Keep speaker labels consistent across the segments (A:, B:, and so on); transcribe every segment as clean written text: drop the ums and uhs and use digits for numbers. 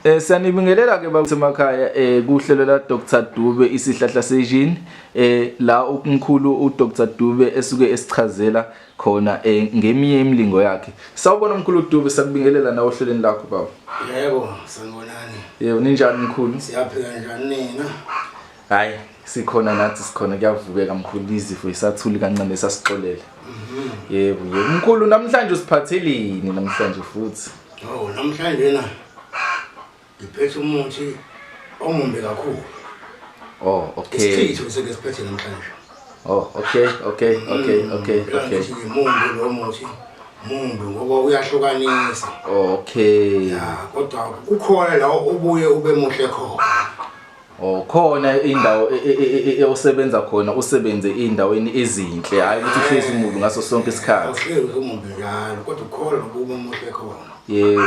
A: Sanibingelela ke basemakhaya kuhlelo la Dr Dube isihlahla sejini la umkhulu uDr Dube esuke esichazela khona ngeminye imilingo yakhe. Sawubona umkhulu Dube, sakubingelela nawe ohlelweni lakho baba.
B: Yebo, sanibonani.
A: Yebo, ninjani mkhulu?
B: Siyaphila njani nina?
A: Hayi, sikhona nathi sikhona, kuyavukeka mkhulu, izifo isathuli kancane sasixolele. Yebo, mkhulu, namhlanje usiphathelini namhlanje futhi?
B: Oh, namhlanje na ngiphethe umuthi omumbi kakhulu.
A: Oh, okay.
B: Isichitho sekesiphethe namhlanje.
A: Oh, okay.
B: Mumbi lo muthi. Mumbi ngoba uyahlukanisa.
A: Okay.
B: Ya, kodwa kukhona la ubuye ube muhle khona.
A: Oh, khona indawo osebenza khona, usebenze indaweni ezinhle, hayi ukuthi uhlezi umuntu ngaso sonke isikhathi.
B: Uhlezi umuntu njalo, kodwa ukhona ube muhle khona.
A: Yebo.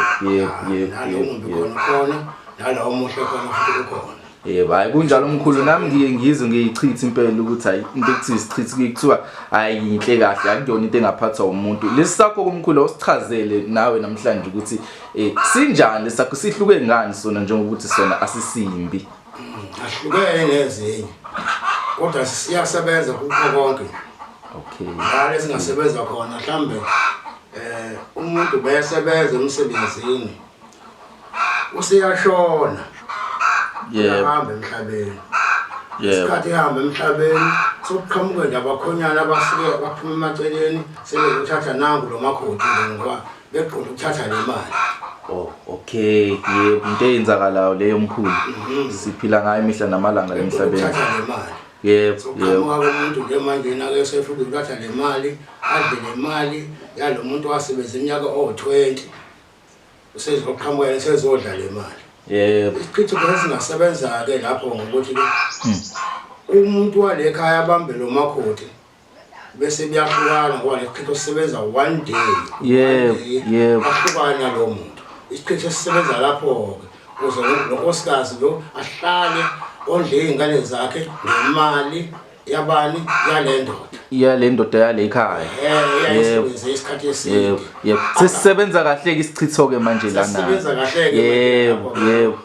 B: Nala omuhle khona futhi ukhona.
A: Yebo, hayi kunjalo mkhulu, nami ngiye ngizwe ngiyichitha impela ukuthi hayi into ekuthi isichitha kuthiwa hayi inhle kahle, akuyona into engaphathwa umuntu. Lesi sakho kumkhulu osichazele nawe namhlanje ukuthi sinjani lesakho, sihluke ngani sona njengokuthi sona asisimbi.
B: Ahlukene nezinye, kodwa siyasebenza kukho konke.
A: Okay.
B: La lesingasebenza khona mhlambe umuntu bayasebenza emsebenzini usiyashona.
A: Yebo.
B: Hamba emhlabeni.
A: Yebo.
B: Isikhathi hamba emhlabeni sokuqhamuka nje abakhonyana abasuke baphuma emaceleni sebezothatha nangu lo makhodi ngoba beqonda ukuthatha le mali.
A: Oh, okay. Yebo, into eyenzakalayo leyo mkhulu. Siphila ngayo imihla namalanga emhlabeni.
B: Ukuthatha le mali.
A: Yebo.
B: Sokuqhamuka komuntu nje manje nake sefuna ukuthatha le mali, adle le mali yalo muntu wasebenza iminyaka o20. Usezoqhamuka sezodla le mali.
A: Yebo.
B: Isichitho lesingasebenza ke lapho ngokuthi umuntu wale ekhaya abambe lo makhodi bese biyahlukana ngoba le sichitho sisebenza one day.
A: Yebo.
B: Ahlukana lo muntu. Isichitho sisebenza lapho ke kuze nonkosikazi lo ahlale ondle izingane zakhe nemali yabani yale ndoda
A: yale ekhaya.
B: Yebo, isikhathi eside.
A: Yebo. Sesisebenza kahle ke isichitho ke manje lana.
B: Sisebenza kahle ke.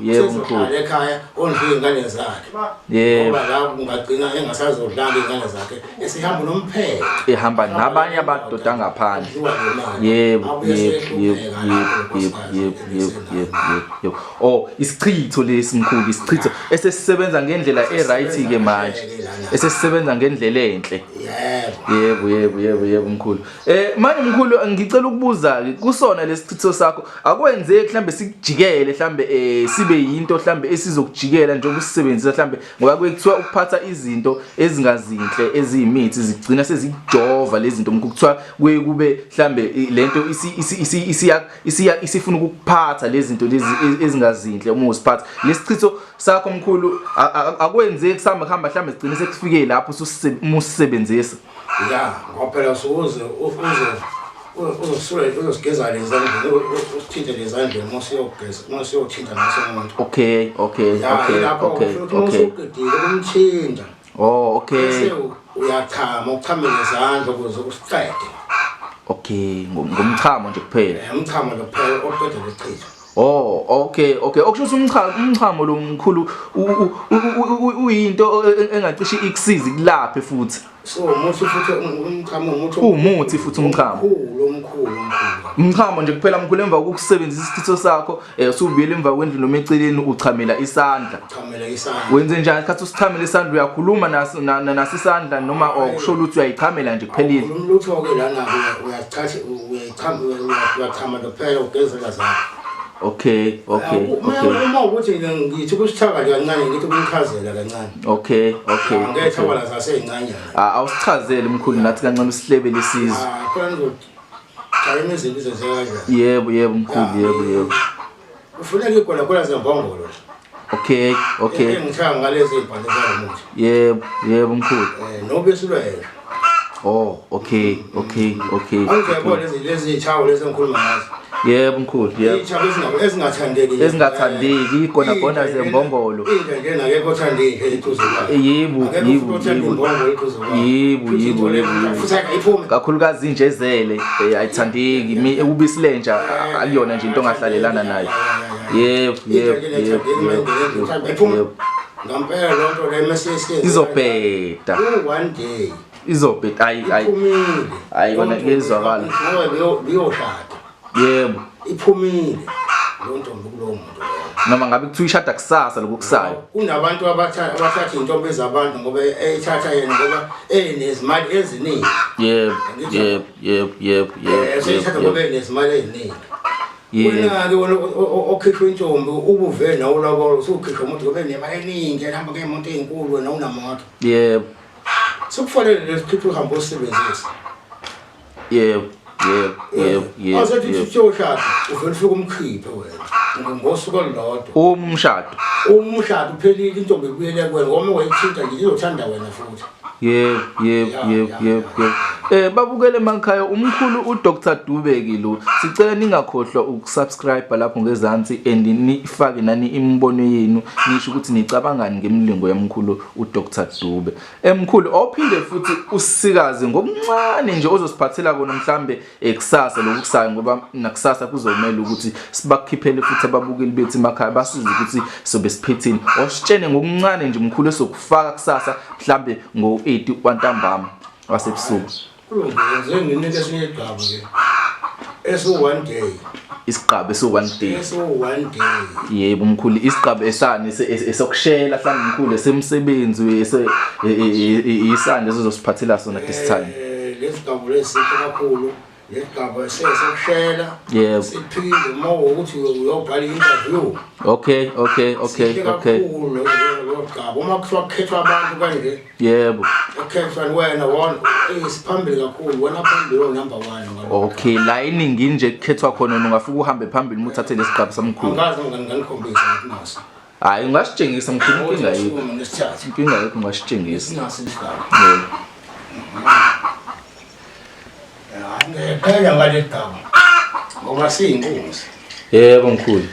A: Yebo mkhulu.
B: Ekhaya ondle izingane zakhe.
A: Yebo.
B: Ngoba la ungagcina engasazodlala izingane zakhe esihamba nomphetho.
A: Ehamba nabanye abadoda ngaphandle. Yebo. Oh, isichitho lesi mkhulu, isichitho esesisebenza ngendlela eright ke manje. Esesisebenza ngendlela enhle. Yebo mkhulu. Manje mkhulu, ngicela ukubuza ke kusona lesichitho sakho akwenzeki mhlambe sikujikele mhlambe sibe yinto mhlambe esizokujikela njengoba usisebenzisa mhlambe ngoba kwekuthiwa ukuphatha izinto ezingazinhle eziyimithi zigcina sezijova lezi zinto mkhulu, kuthiwa kube mhlambe lento isifuna ukuphatha lezi zinto lezi ezingazinhle uma usiphatha lesichitho sakho mkhulu akwenzeki sihamba mhlambe sigcine sekufike lapho usisebenzisa.
B: Ya, ngoba phela uzosigeza lezandla, usithinta lezandla mase uyothinta naso umuntu.
A: Okay.
B: Usuqedile ukumthinta.
A: Oh, okay.
B: Bese uyachama, uchamele izandla ukuze usiqede.
A: Okay, ngomchamo nje kuphela.
B: Umchamo lo kuphela oqeda lesichitho.
A: Oh, okay. Okusho umchamo lo mkhulu uyinto engacishi ikusiza kulaphe futhi.
B: So umuthi futhi umchamo
A: umuthi futhi umchamo.
B: Omkhulu.
A: Umchamo nje kuphela mkhulu, emva kokusebenzisa isichitho sakho usubuyela emva kwendlu noma eceleni uchamela isandla. Wenze njani isikhathi usichamela isandla? Uyakhuluma naso isandla noma ukusho ukuthi uyayichamela nje kuphelile?
B: Umlutho ke lana uyathatha uyachama kuphela ugezela zakho.
A: Okay.
B: Uma ukuthi ngithi kusithaka kancane ngithi kumchazela kancane.
A: Okay.
B: Ngethawala zaseyincane.
A: Awusichazele mkhulu nathi kancane usihlebe lesizwe.
B: Khona ngothatha izinto zezekaza.
A: Yebo mkhulu.
B: Ufuna ikhola zembongolo.
A: Okay.
B: Ngithanga ngalezi impande zalomuthi.
A: Yebo mkhulu.
B: Nobesulwela.
A: Oh, okay.
B: Angiyabona lezi ithawo lezi engikhuluma ngazo.
A: Yebo mkhulu, yebo.
B: Ithawo
A: ezingathandeki khona zembongolo.
B: Into akekho othandeki eduze kwayo.
A: Yebo. Kakhulukazi injezele ayithandeki, ubisi lenja akuyona nje into ongahlalelana nayo. Yebo.
B: Ngampela lonto le message
A: Izobheda.
B: One day.
A: Izobheda. Hayi kona kezwakala.
B: Ngoba biyoshada.
A: Yebo.
B: Iphumile lonto kulowo muntu.
A: Noma ngabe kuthiwa ishada kusasa lokusayo.
B: Kunabantu abathatha intombi ezabantu ngoba eyithatha yena ngoba enezimali eziningi.
A: Yebo.
B: Eyithatha ngoba enezimali eziningi. Wena ke wona okhishwa intombi ubuve nawo labo usukhishwa umuntu ngoba enemali eningi ehamba ngeemoto ezinkulu wena unamoto.
A: Yebo.
B: Sekufanele lesikhipho uhamba usebenzisa.
A: Yebo.
B: Azathi uyoshada uvela ufike umkhiphe wena. Ngosuku olulodwa.
A: Umshado
B: Uphelile intombi ibuyele kuwena ngoba wayithinta nje izothanda wena futhi.
A: Yebo. Babukele emakhaya umkhulu uDr Dube lo. Sicela ningakhohlwa ukusubscribe lapho ngezansi and nifake nani imibono yenu nisho ukuthi nicabangani ngemlingo yamkhulu uDr Dube. Emkhulu ophinde futhi usikaze ngokuncane nje ozosiphathela kona mhlambe ekusasa lokusayo ngoba nakusasa kuzomela ukuthi sibakhiphele futhi ababukeli bethu emakhaya basize ukuthi sobe siphethini. Ositshene ngokuncane nje mkhulu esokufaka kusasa mhlambe ngo8 kwantambama wasebusuku.
B: Kulungile nginike esinye igaba ke. One day.
A: Isigaba one day.
B: One day.
A: Yebo mkhulu isigaba esane esokushela mhlawumbe mkhulu esemsebenzi isande ezozosiphathela sona this time.
B: Lesigaba lesihle kakhulu. Lesigaba sesokushela.
A: Yebo.
B: Siphinde uma ukuthi uyobhala interview.
A: Okay.
B: Uma kuthiwa kukhethwa abantu kanje.
A: Yebo.
B: Ukhethwa wena wona isiphambili kakhulu wena phambili number 1 ngalo.
A: Okay, la iningi nje kukhethwa khona ungafika uhambe phambili umuthathe lesigaba samkhulu.
B: Angazi nginikhombisa naso.
A: Hayi ungasitshengisa mkhulu inkinga yikho. Inkinga yikho ungasitshengisa.
B: Naso isigaba.
A: Yebo.
B: Phela ngale gaba. Ngoba siyinkunzi.
A: Yebo mkhulu.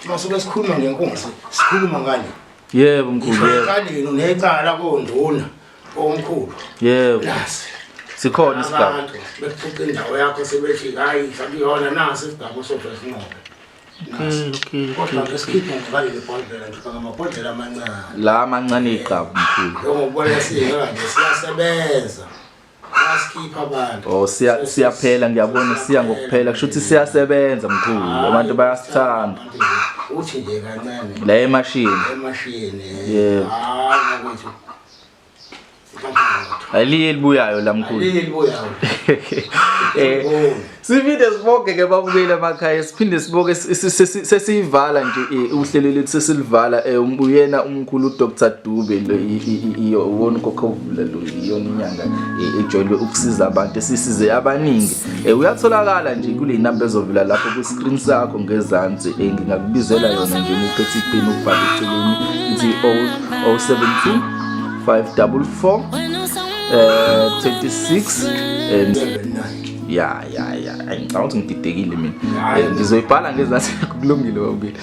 B: Masuke sikhuluma ngenkunzi, sikhuluma ngani?
A: Yebo mkhulu, yebo.
B: Kalini unecala konduna omkhulu.
A: Yebo.
B: Nasi.
A: Sikhona isigaba.
B: Bekuxoxa indawo yakho sebethi hayi sabiyona nasi isigaba sodwa sinqobe.
A: Okay.
B: Kodwa sikhipha ngale lebhodlela ngifaka amabhodlela amancane.
A: La amancane igaba mkhulu.
B: Ngokubona singakanje siyasebenza. Asikhipha abantu.
A: Oh siyaphela ngiyabona siya ngokuphela kusho ukuthi siyasebenza mkhulu abantu bayasithanda.
B: Uthi nje kancane.
A: La emashini. Yebo.
B: Ngakwethu.
A: Aliye libuyayo la mkhulu.
B: Aliye libuyayo.
A: Sivide siboke ke babukele emakhaya siphinde siboke sesivala nje uhlelo lethu sesilivala uyena umkhulu uDr Dube lo wona kokhovula lo iyona inyanga ejoyelwe ukusiza abantu esisize abaningi uyatholakala nje kule number ezovela lapho ku screen sakho ngezansi ngingakubizela yona nje uphethe ipin ukubhala eceleni ithi 072 544 26 and ya ngicabanga ukuthi ngididekile mina ngizoyibhala ngezansi kulungile babili.